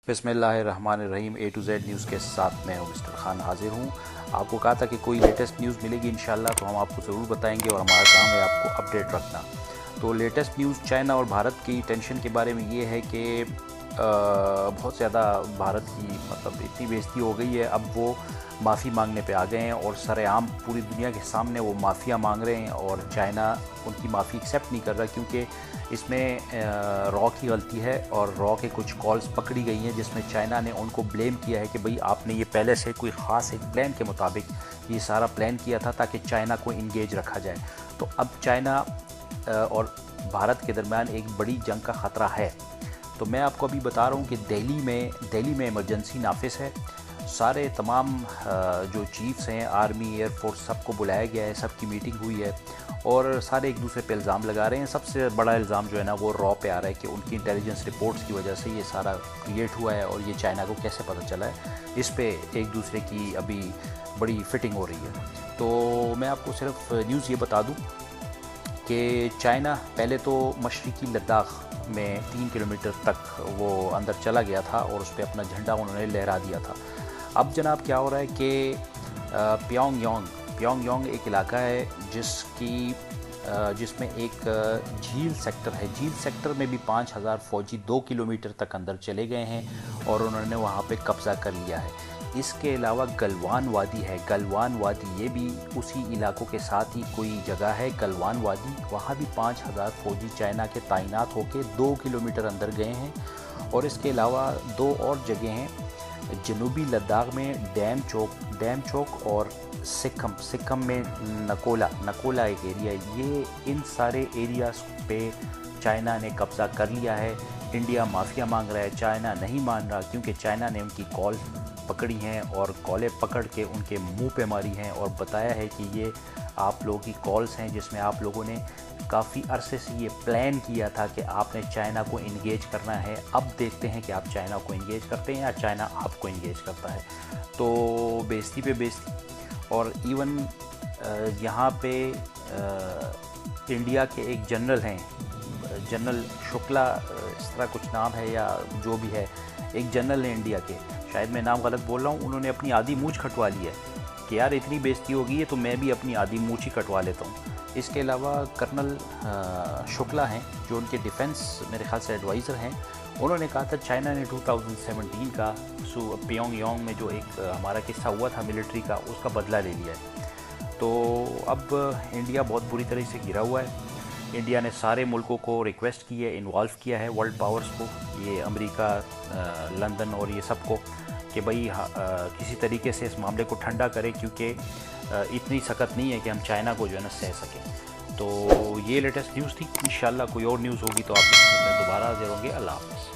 بسم اللہ الرحمن الرحیم اے ٹو زیڈ نیوز کے ساتھ میں ہوں مسٹر خان حاضر ہوں۔ آپ کو کہا تھا کہ کوئی لیٹسٹ نیوز ملے گی انشاءاللہ تو ہم آپ کو ضرور بتائیں گے، اور ہمارا کام ہے آپ کو اپڈیٹ رکھنا۔ تو لیٹسٹ نیوز چائنا اور بھارت کی ٹینشن کے بارے میں یہ ہے کہ بہت زیادہ بھارت کی اتنی بے عزتی ہو گئی ہے، اب وہ معافی مانگنے پہ آ گئے ہیں اور سر عام پوری دنیا کے سامنے وہ معافیاں مانگ رہے ہیں، اور چائنا ان کی معافی ایکسیپٹ نہیں کر رہا کیونکہ اس میں را کی غلطی ہے، اور را کے کچھ کالز پکڑی گئی ہیں جس میں چائنا نے ان کو بلیم کیا ہے کہ بھئی آپ نے یہ پہلے سے کوئی خاص ایک پلان کے مطابق یہ سارا پلان کیا تھا تاکہ چائنا کو انگیج رکھا جائے۔ تو اب چائنا اور بھارت کے درمیان ایک بڑی جنگ کا خطرہ ہے۔ تو میں آپ کو ابھی بتا رہا ہوں کہ دہلی میں ایمرجنسی نافذ ہے، سارے تمام جو چیفز ہیں آرمی ایئر فورس سب کو بلایا گیا ہے، سب کی میٹنگ ہوئی ہے، اور سارے ایک دوسرے پہ الزام لگا رہے ہیں۔ سب سے بڑا الزام جو ہے نا وہ را پہ آ رہا ہے کہ ان کی انٹیلیجنس رپورٹس کی وجہ سے یہ سارا کریٹ ہوا ہے، اور یہ چائنا کو کیسے پتہ چلا ہے، اس پہ ایک دوسرے کی ابھی بڑی فٹنگ ہو رہی ہے۔ تو میں آپ کو صرف نیوز یہ بتا دوں کہ چائنا پہلے تو مشرقی لداخ میں 3 کلومیٹر تک وہ اندر چلا گیا تھا اور اس پہ اپنا جھنڈا انہوں نے لہرا دیا تھا۔ اب جناب کیا ہو رہا ہے کہ پیونگ یونگ ایک علاقہ ہے جس میں ایک جھیل سیکٹر ہے۔ جھیل سیکٹر میں بھی 5000 فوجی 2 کلومیٹر تک اندر چلے گئے ہیں اور انہوں نے وہاں پہ قبضہ کر لیا ہے۔ اس کے علاوہ گلوان وادی ہے، گلوان وادی یہ بھی اسی علاقوں کے ساتھ ہی کوئی جگہ ہے، گلوان وادی، وہاں بھی 5000 فوجی چائنا کے تعینات ہو کے 2 کلومیٹر اندر گئے ہیں۔ اور اس کے علاوہ 2 اور جگہیں ہیں جنوبی لداخ میں، ڈیم چوک اور سکم میں نکولا ایک ایریا ہے۔ یہ ان سارے ایریاز پہ چائنا نے قبضہ کر لیا ہے۔ انڈیا معافیا مانگ رہا ہے، چائنا نہیں مان رہا کیونکہ چائنا نے ان کی کال پکڑی ہیں اور کالیں پکڑ کے ان کے منہ پہ ماری ہیں اور بتایا ہے کہ یہ آپ لوگوں کی کالز ہیں جس میں آپ لوگوں نے کافی عرصے سے یہ پلان کیا تھا کہ آپ نے چائنا کو انگیج کرنا ہے۔ اب دیکھتے ہیں کہ آپ چائنا کو انگیج کرتے ہیں یا چائنا آپ کو انگیج کرتا ہے۔ تو بے عزتی پہ بے عزتی، اور ایون یہاں پہ انڈیا کے ایک جنرل ہیں، جنرل شکلا اس طرح کچھ نام ہے یا جو بھی ہے، ایک جنرل ہیں انڈیا کے، شاید میں نام غلط بول رہا ہوں، انہوں نے اپنی آدھی مونچھ کٹوا لی ہے کہ یار اتنی بے عزتی ہو گئی ہے تو میں بھی اپنی آدھی مونچھ ہی کٹوا لیتا ہوں۔ اس کے علاوہ کرنل شکلا ہیں جو ان کے ڈیفنس میرے خیال سے ایڈوائزر ہیں، انہوں نے کہا تھا چائنا نے 2017 کا پیونگ یونگ میں جو ایک ہمارا قصہ ہوا تھا ملٹری کا، اس کا بدلہ لے لیا ہے۔ تو اب انڈیا بہت بری طرح سے گرا ہوا ہے۔ انڈیا نے سارے ملکوں کو ریکویسٹ کی ہے، انوالو کیا ہے ورلڈ پاورز کو، یہ امریکہ، لندن اور یہ سب کو، کہ بھئی کسی طریقے سے اس معاملے کو ٹھنڈا کرے کیونکہ اتنی سخت نہیں ہے کہ ہم چائنا کو جو ہے نا سہ سکیں۔ تو یہ لیٹسٹ نیوز تھی، انشاءاللہ کوئی اور نیوز ہوگی تو آپ کے ساتھ میں دوبارہ حاضر ہوں گے۔ اللہ حافظ۔